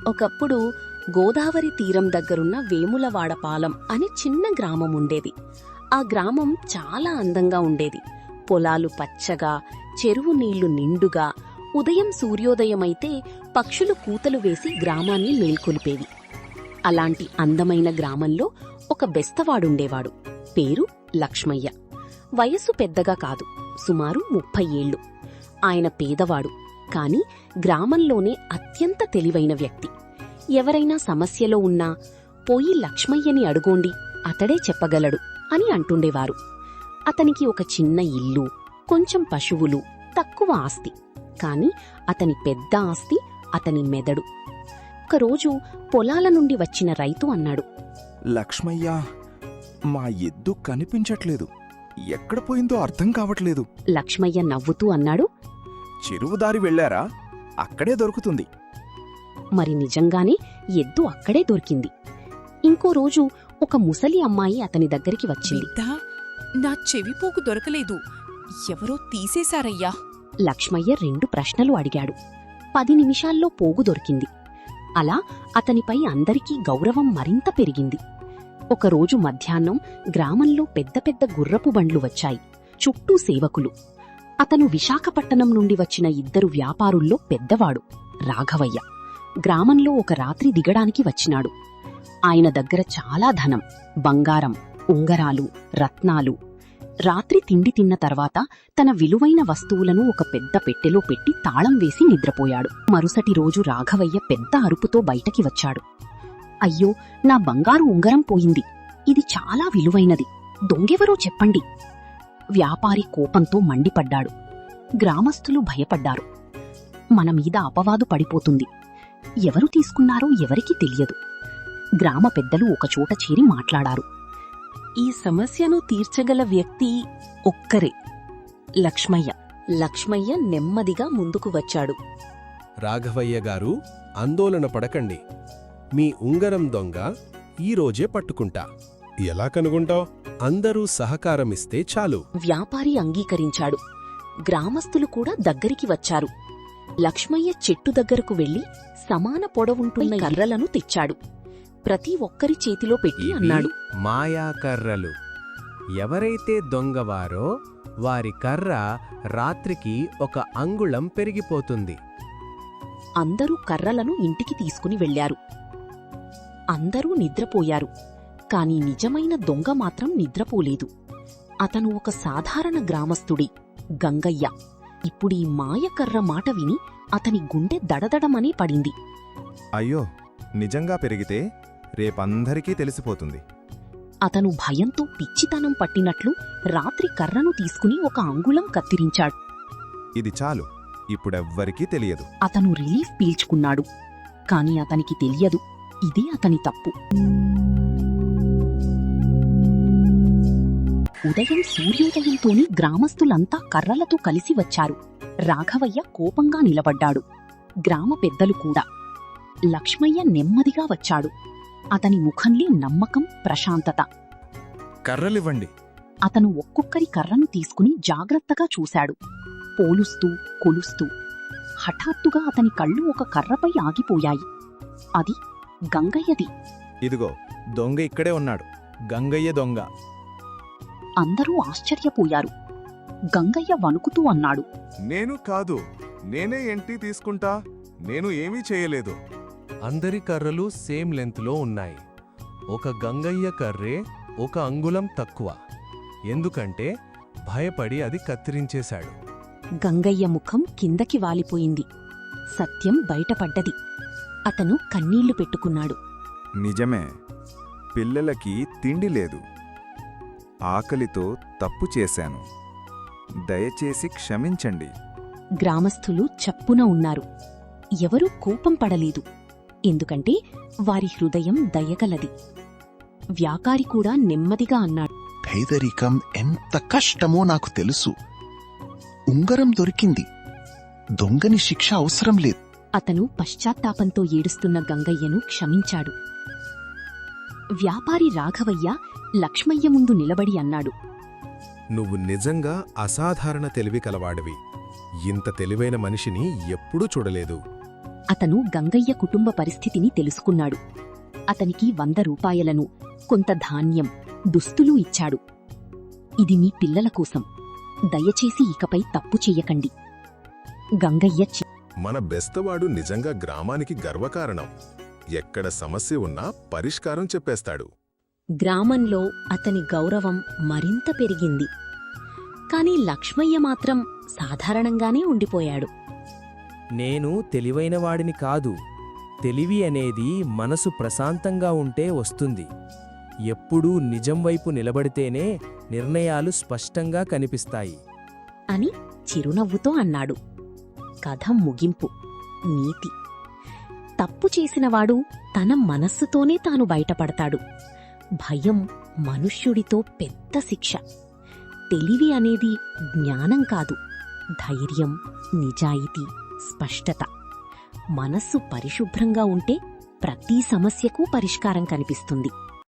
ఒకప్పుడు గోదావరి తీరం దగ్గరున్న వేములవాడపాలెం అనే చిన్న గ్రామం ఉండేది. ఆ గ్రామం చాలా అందంగా ఉండేది. పొలాలు పచ్చగా, చెరువు నీళ్లు నిండుగా, ఉదయం సూర్యోదయమైతే పక్షులు కూతలు వేసి గ్రామాన్ని మేల్కొలిపేవి. అలాంటి అందమైన గ్రామంలో ఒక బెస్తవాడుండేవాడు. పేరు లక్ష్మయ్య. వయస్సు పెద్దగా కాదు, సుమారు 30 ఏళ్లు. ఆయన పేదవాడు, కాని గ్రామంలోనే అత్యంత తెలివైన వ్యక్తి. ఎవరైనా సమస్యలో ఉన్నా పోయి లక్ష్మయ్యని అడుగోండి, అతడే చెప్పగలడు అని అంటుండేవారు. అతనికి ఒక చిన్న ఇల్లు, కొంచెం పశువులు, తక్కువ ఆస్తి. కాని అతని పెద్ద ఆస్తి అతని మెదడు. ఒకరోజు పొలాల నుండి వచ్చిన రైతు అన్నాడు, లక్ష్మయ్య, మా ఎద్దు కనిపించట్లేదు. ఎక్కడ పోయిందో అర్థం కావట్లేదు. లక్ష్మయ్య నవ్వుతూ అన్నాడు, చెరువుదారి వెళ్లారా? అక్కడే దొరుకుతుంది. మరి నిజంగానే ఎద్దు అక్కడే దొరికింది. ఇంకో రోజు ఒక ముసలి అమ్మాయి అతని దగ్గరికి వచ్చింది. బిడ్డా, నా చెవిపోకు దొరకలేదు, ఎవరో తీసేశారయ్యా. లక్ష్మయ్య 2 ప్రశ్నలు అడిగాడు. 10 నిమిషాల్లో పోగు దొరికింది. అలా అతనిపై అందరికీ గౌరవం మరింత పెరిగింది. ఒకరోజు మధ్యాహ్నం గ్రామంలో పెద్ద పెద్ద గుర్రపు బండ్లు వచ్చాయి. చుట్టూ సేవకులు. అతను విశాఖపట్టణం నుండి వచ్చిన 2 వ్యాపారుల్లో పెద్దవాడు రాఘవయ్య. గ్రామంలో ఒక రాత్రి దిగడానికి వచ్చినాడు. ఆయన దగ్గర చాలా ధనం, బంగారం, ఉంగరాలు, రత్నాలు. రాత్రి తిండి తిన్న తర్వాత తన విలువైన వస్తువులను ఒక పెద్ద పెట్టెలో పెట్టి తాళం వేసి నిద్రపోయాడు. మరుసటి రోజు రాఘవయ్య పెద్ద అరుపుతో బయటకి వచ్చాడు. అయ్యో, నా బంగారు ఉంగరం పోయింది. ఇది చాలా విలువైనది. దొంగెవరో చెప్పండి. వ్యాపారి కోపంతో మండిపడ్డాడు. గ్రామస్తులు భయపడ్డారు. మన మీద అపవాదు పడిపోతుంది. ఎవరు తీసుకున్నారో ఎవరికీ తెలియదు. గ్రామ పెద్దలు ఒకచోట చేరి మాట్లాడారు. ఈ సమస్యను తీర్చగల వ్యక్తి ఒక్కరే, లక్ష్మయ్య. లక్ష్మయ్య నెమ్మదిగా ముందుకు వచ్చాడు. రాఘవయ్య గారు, ఆందోళన పడకండి. మీ ఉంగరం దొంగ ఈరోజే పట్టుకుంటా. ఎలా కనుగొంటావ్? అందరూ సహకారమిస్తే చాలు. వ్యాపారి అంగీకరించాడు. గ్రామస్తులు కూడా దగ్గరికి వచ్చారు. లక్ష్మయ్య చెట్టు దగ్గరకు వెళ్లి సమాన పొడవుంటున్న కర్రలను తెచ్చాడు. ప్రతి ఒక్కరి చేతిలో పెట్టి అన్నాడు, మాయా కర్రలు. ఎవరైతే దొంగవారో వారి కర్ర రాత్రికి 1 అంగుళం పెరిగిపోతుంది. అందరూ కర్రలను ఇంటికి తీసుకుని వెళ్లారు. అందరూ నిద్రపోయారు. కాని నిజమైన దొంగ మాత్రం నిద్రపోలేదు. అతను ఒక సాధారణ గ్రామస్థుడి, గంగయ్య. ఇప్పుడీ మాయకర్ర మాట విని అతని గుండె దడదడమనే పడింది. అయ్యో, నిజంగా పెరిగితే రేపందరికీ తెలిసిపోతుంది. అతను భయంతో పిచ్చితనం పట్టినట్లు రాత్రి కర్రను తీసుకుని 1 అంగుళం కత్తిరించాడు. ఇది చాలు, ఇప్పుడెవ్వరికీ తెలియదు. అతను రిలీఫ్ పీల్చుకున్నాడు. కాని అతనికి తెలియదు, ఇదే అతని తప్పు. ఉదయం సూర్యోదయంతోనే గ్రామస్తులంతా కర్రలతో కలిసి వచ్చారు. రాఘవయ్య కోపంగా నిలబడ్డాడు. గ్రామ పెద్దలు కూడా. లక్ష్మయ్య నెమ్మదిగా వచ్చాడు. అతని ముఖంలో నమ్మకం, ప్రశాంతత. కర్రలివ్వండి. అతను ఒక్కొక్కరి కర్రను తీసుకుని జాగ్రత్తగా చూశాడు, పోలుస్తూ, కొలుస్తూ. హఠాత్తుగా అతని కళ్ళు ఒక కర్రపై ఆగిపోయాయి. అది గంగయ్యది. ఇదిగో, దొంగ ఇక్కడే ఉన్నాడు. గంగయ్య దొంగ. అందరూ ఆశ్చర్యపోయారు. గంగయ్య వణుకుతూ అన్నాడు, నేను కాదు, నేనే ఎంటి తీసుకుంటా. నేను ఏమీ చేయలేదు. అందరి కర్రలు సేమ్ లెంత్లో ఉన్నాయి. ఒక గంగయ్య కర్రే 1 అంగుళం తక్కువ. ఎందుకంటే భయపడి అది కత్తిరించేశాడు. గంగయ్య ముఖం కిందకి వాలిపోయింది. సత్యం బయటపడ్డది. అతను కన్నీళ్లు పెట్టుకున్నాడు. నిజమే, పిల్లలకి తిండి లేదు. ఆకలితో తప్పు చేశాను. దయచేసి క్షమించండి. గ్రామస్థులు చప్పున ఉన్నారు. ఎవరూ కోపం పడలేదు. ఎందుకంటే వారి హృదయం దయగలది. వ్యాపారి కూడా నెమ్మదిగా అన్నాడు, పేదరికం ఎంత కష్టమో నాకు తెలుసు. ఉంగరం దొరికింది. దొంగని శిక్ష అవసరం లేదు. అతను పశ్చాత్తాపంతో ఏడుస్తున్న గంగయ్యను క్షమించాడు. వ్యాపారి రాఘవయ్య లక్ష్మయ్య ముందు నిలబడి అన్నాడు, నువ్వు నిజంగా అసాధారణ తెలివి కలవాడివి. ఇంత తెలివైన మనిషిని ఎప్పుడూ చూడలేదు. అతను గంగయ్య కుటుంబ పరిస్థితిని తెలుసుకున్నాడు. అతనికి 100 రూపాయలను, కొంత ధాన్యం, దుస్తులు ఇచ్చాడు. ఇది మీ పిల్లల కోసం. దయచేసి ఇకపై తప్పు చెయ్యకండి. గంగయ్య మన బెస్తవాడు నిజంగా గ్రామానికి గర్వకారణం. ఎక్కడ సమస్య ఉన్నా పరిష్కారం చెప్పేస్తాడు. గ్రామంలో అతని గౌరవం మరింత పెరిగింది. కాని లక్ష్మయ్య మాత్రం సాధారణంగానే ఉండిపోయాడు. నేను తెలివైనవాడిని కాదు. తెలివి అనేది మనసు ప్రశాంతంగా ఉంటే వస్తుంది. ఎప్పుడూ నిజం వైపు నిలబడితేనే నిర్ణయాలు స్పష్టంగా కనిపిస్తాయి అని చిరునవ్వుతో అన్నాడు. కథ ముగింపు. నీతి: తప్పు చేసినవాడు తన మనస్సుతోనే తాను బయటపడతాడు. భయం మనుష్యుడితో పెద్ద శిక్ష. తెలివి అనేది జ్ఞానం కాదు, ధైర్యం, నిజాయితీ, స్పష్టత. మనస్సు పరిశుభ్రంగా ఉంటే ప్రతి సమస్యకు పరిష్కారం కనిపిస్తుంది.